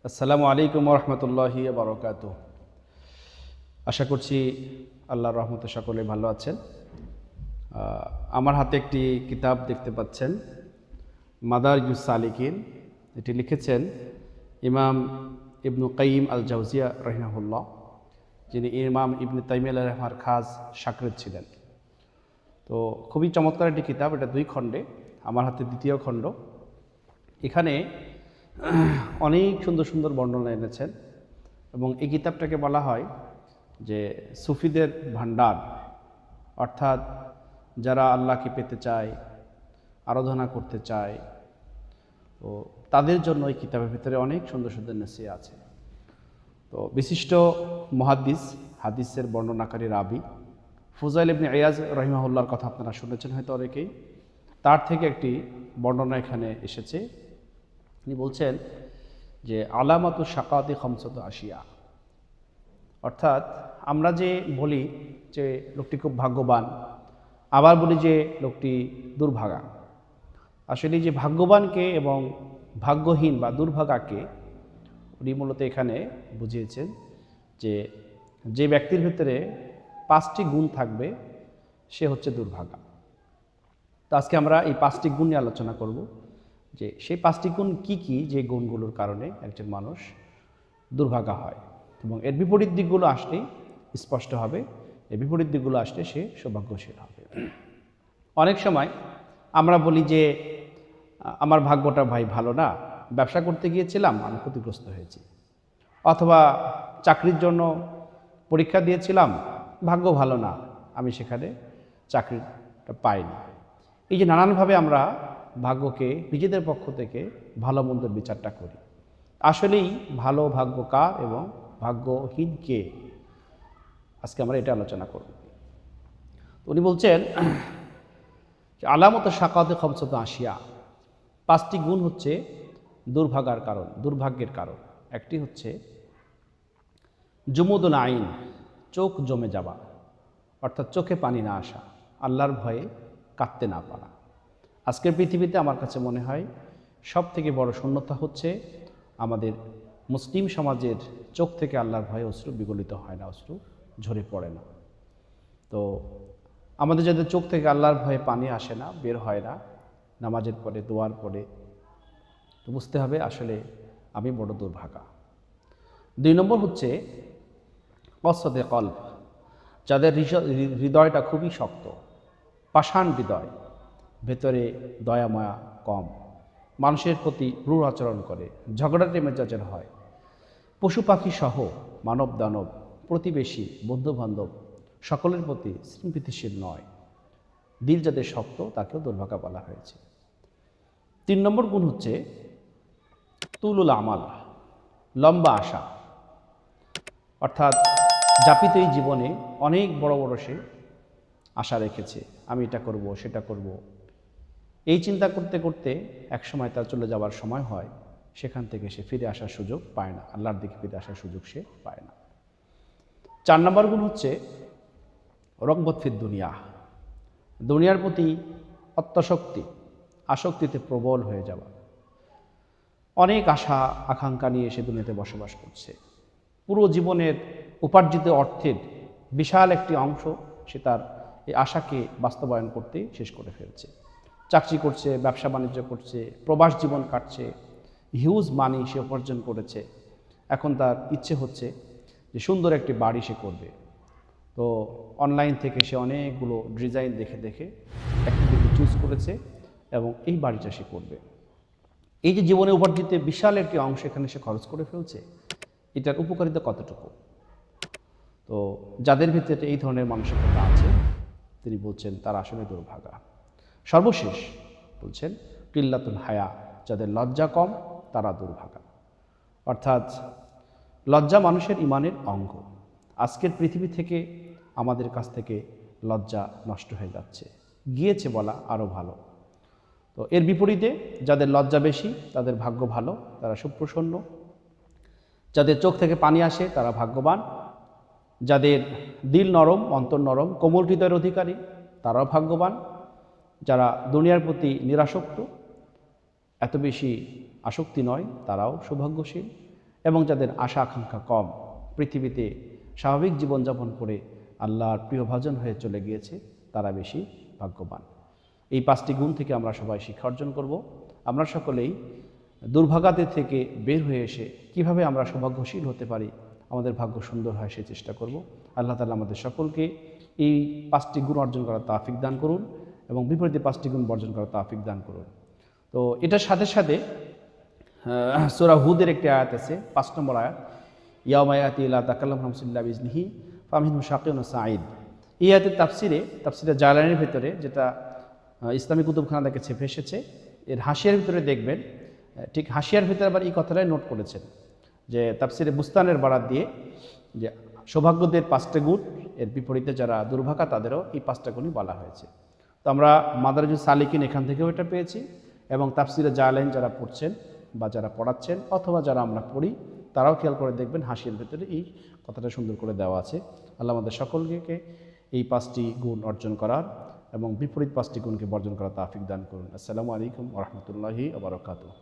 আসসালামু আলাইকুম রহমতুল্লাহি বারকাতুহ। আশা করছি আল্লাহর রহমতে সকলে ভালো আছেন। আমার হাতে একটি কিতাব দেখতে পাচ্ছেন, মাদারিজুস সালিকিন। এটি লিখেছেন ইমাম ইবনু কাইয়িম আল জাওজিয়া রাহিমাহুল্লাহ, যিনি ইমাম ইবনে তাইমিয়া রাহিমার খাস শাগির্দ ছিলেন। তো খুবই চমৎকার একটি কিতাব, এটা 2 খণ্ডে, আমার হাতে দ্বিতীয় খণ্ড। এখানে অনেক সুন্দর সুন্দর বর্ণনা এনেছেন এবং এই কিতাবটাকে বলা হয় যে সুফিদের ভান্ডার, অর্থাৎ যারা আল্লাহকে পেতে চায়, আরাধনা করতে চায়, তো তাদের জন্য এই কিতাবের ভিতরে অনেক সুন্দর সুন্দর নসিহত আছে। তো বিশিষ্ট মুহাদ্দিস, হাদিসের বর্ণনাকারী রাবি ফুজাইল ইবনে ইয়াজ রাহিমাহুল্লাহর কথা আপনারা শুনেছেন হয়তো অনেকেই। তার থেকে একটি বর্ণনা এখানে এসেছে। তিনি বলছেন যে আলামাতু শাকাতি খামসাতু আশিয়া, অর্থাৎ আমরা যে বলি যে লোকটি খুব ভাগ্যবান, আবার বলি যে লোকটি দুর্ভাগা। আসলে যে ভাগ্যবানকে এবং ভাগ্যহীন বা দুর্ভাগাকে উনি মূলত এখানে বুঝিয়েছেন যে যে ব্যক্তির ভিতরে 5টি গুণ থাকবে সে হচ্ছে দুর্ভাগা। তো আজকে আমরা এই 5টি গুণ নিয়ে আলোচনা করব যে সেই 5টি গুণ কি কি, যে গুণগুলোর কারণে একজন মানুষ দুর্ভাগা হয়, এবং এর বিপরীত দিকগুলো আসলেই স্পষ্ট হবে, এর বিপরীত দিকগুলো আসলে সে সৌভাগ্যশীল হবে। অনেক সময় আমরা বলি যে আমার ভাগ্যটা ভাই ভালো না, ব্যবসা করতে গিয়েছিলাম আমি ক্ষতিগ্রস্ত হয়েছি, অথবা চাকরির জন্য পরীক্ষা দিয়েছিলাম, ভাগ্য ভালো না, আমি সেখানে চাকরিটা পাইনি। এই যে নানানভাবে আমরা ভাগ্যকে নিজেদের পক্ষ থেকে ভালো মন্দের বিচারটা করি। আসলেই ভালো ভাগ্য কার এবং ভাগ্যহীন কে, আজকে আমরা এটা আলোচনা করব। উনি বলছেন আলামত শাকাতে খামসাতু আশিয়া, 5টি গুণ হচ্ছে দুর্ভাগার কারণ, দুর্ভাগ্যের কারণ। একটি হচ্ছে জুমুদুন আইন, চোখ জমে যাওয়া, অর্থাৎ চোখে পানি না আসা, আল্লাহর ভয়ে কাঁদতে না পারা। আজকের পৃথিবীতে আমার কাছে মনে হয় সব থেকে বড় শূন্যতা হচ্ছে আমাদের মুসলিম সমাজের চোখ থেকে আল্লাহর ভয়ে অশ্রু বিগলিত হয় না, অশ্রু ঝরে পড়ে না। তো আমাদের যাদের চোখ থেকে আল্লাহর ভয়ে পানি আসে না, বের হয় না, নামাজের পরে, দোয়ার পরে, তো বুঝতে হবে আসলে আমি বড় দুর্ভাগা। 2 নম্বর হচ্ছে কসদে কলব, যাদের হৃদয়টা খুবই শক্ত, পাষাণ হৃদয়, ভেতরে দয়া মায়া কম, মানুষের প্রতি রূঢ় আচরণ করে, ঝগড়াটে মেজাজের হয়, পশু পাখি সহ মানব দানব, প্রতিবেশী, বন্ধুবান্ধব সকলের প্রতি স্নেহশীল নয়, দিল যাদের শক্ত তাকেও দুর্ভাগা বলা হয়েছে। 3 নম্বর গুণ হচ্ছে তুলুল আমাল, লম্বা আশা, অর্থাৎ যাপিত এই জীবনে অনেক বড় বড় সে আশা রেখেছে, আমি এটা করব সেটা করব, এই চিন্তা করতে করতে একসময় তার চলে যাওয়ার সময় হয়, সেখান থেকে সে ফিরে আসার সুযোগ পায় না, আল্লাহর দিকে ফিরে আসার সুযোগ সে পায় না। 4 নম্বর গুণ হচ্ছে রগবত ফিদ দুনিয়া, দুনিয়ার প্রতি অত্যাসক্তি, আসক্তিতে প্রবল হয়ে যাওয়া, অনেক আশা আকাঙ্ক্ষা নিয়ে সে দুনিয়াতে বসবাস করছে, পুরো জীবনের উপার্জিত অর্থের বিশাল একটি অংশ সে তার এই আশাকে বাস্তবায়ন করতে শেষ করে ফেলছে, চাকরি করছে, ব্যবসা বাণিজ্য করছে, প্রবাস জীবন কাটছে, হিউজ মানি সে উপার্জন করেছে, এখন তার ইচ্ছে হচ্ছে যে সুন্দর একটি বাড়ি সে করবে। তো অনলাইন থেকে সে অনেকগুলো ডিজাইন দেখে দেখে একটি চুজ করেছে এবং এই বাড়িটা সে করবে। এই যে জীবনে উপার্জিত বিশাল একটি অংশ এখানে সে খরচ করে ফেলছে, এটার উপকারিতা কতটুকু? তো যাদের ভিতরে এই ধরনের মানসিকতা আছে তিনি বলছেন তারা আসলে দুর্ভাগা। সর্বশেষ বলছেন কিল্লাতুল হায়া, যাদের লজ্জা কম তারা দুর্ভাগা, অর্থাৎ লজ্জা মানুষের ইমানের অঙ্গ। আজকের পৃথিবী থেকে আমাদের কাছ থেকে লজ্জা নষ্ট হয়ে যাচ্ছে, গিয়েছে বলা আরও ভালো। তো এর বিপরীতে যাদের লজ্জা বেশি তাদের ভাগ্য ভালো, তারা সুপ্রসন্ন। যাদের চোখ থেকে পানি আসে তারা ভাগ্যবান। যাদের দিল নরম, অন্তর নরম, কোমল হৃদয়ের অধিকারী তারাও ভাগ্যবান। যারা দুনিয়ার প্রতি নিরাসক্ত, এত বেশি আসক্তি নয়, তারাও সৌভাগ্যশীল। এবং যাদের আশা আকাঙ্ক্ষা কম, পৃথিবীতে স্বাভাবিক জীবনযাপন করে আল্লাহর প্রিয়ভাজন হয়ে চলে গিয়েছে, তারা বেশি ভাগ্যবান। এই 5টি গুণ থেকে আমরা সবাই শিক্ষা অর্জন করব। আমরা সকলেই দুর্ভাগাতে থেকে বের হয়ে এসে কিভাবে আমরা সৌভাগ্যশীল হতে পারি, আমাদের ভাগ্য সুন্দর হয় সেই চেষ্টা করব। আল্লাহ তাআলা আমাদের সকলকে এই 5টি গুণ অর্জন করার তৌফিক দান করুন এবং বিপরীতে 5টি গুণ বর্জন করার তৌফিক দান করুন। তো এটার সাথে সাথে সূরা হুদের একটি আয়াত আছে, 5 নম্বর আয়াত, ইয়াউমা ইয়াতি লা তাকাল্লামু নাফসুন ইল্লা বিইজনিহি ফামিনহুম শাকিয়ুন ওয়া সাঈদ। এই আয়াতের তাফসিরে জালালাইনের ভিতরে, যেটা ইসলামী কুতুবখানা থেকে ছেপে এসেছে, এর হাসিয়ার ভিতরে দেখবেন, ঠিক হাসিয়ার ভিতরে আবার এই কথাটাই নোট করেছেন যে তাফসিরে বুস্তানের বারাত দিয়ে যে সৌভাগ্যদের 5টা গুণ, এর বিপরীতে যারা দুর্ভাগা তাদেরও এই 5টা গুণই বলা হয়েছে। তো আমরা মাদারিজুস সালিকিন এখান থেকেও এটা পেয়েছি, এবং তাফসিরে জালালাইন যারা পড়ছেন বা যারা পড়াচ্ছেন অথবা যারা আমরা পড়ি তারাও খেয়াল করে দেখবেন হাসিয়ার ভিতরে এই কথাটা সুন্দর করে দেওয়া আছে। আল্লাহ আমাদের সকলকে এই 5টি গুণ অর্জন করার এবং বিপরীত 5টি গুণকে বর্জন করার তৌফিক দান করুন। আসসালামু আলাইকুম ওয়া রাহমাতুল্লাহি ওয়া বারাকাতুহু।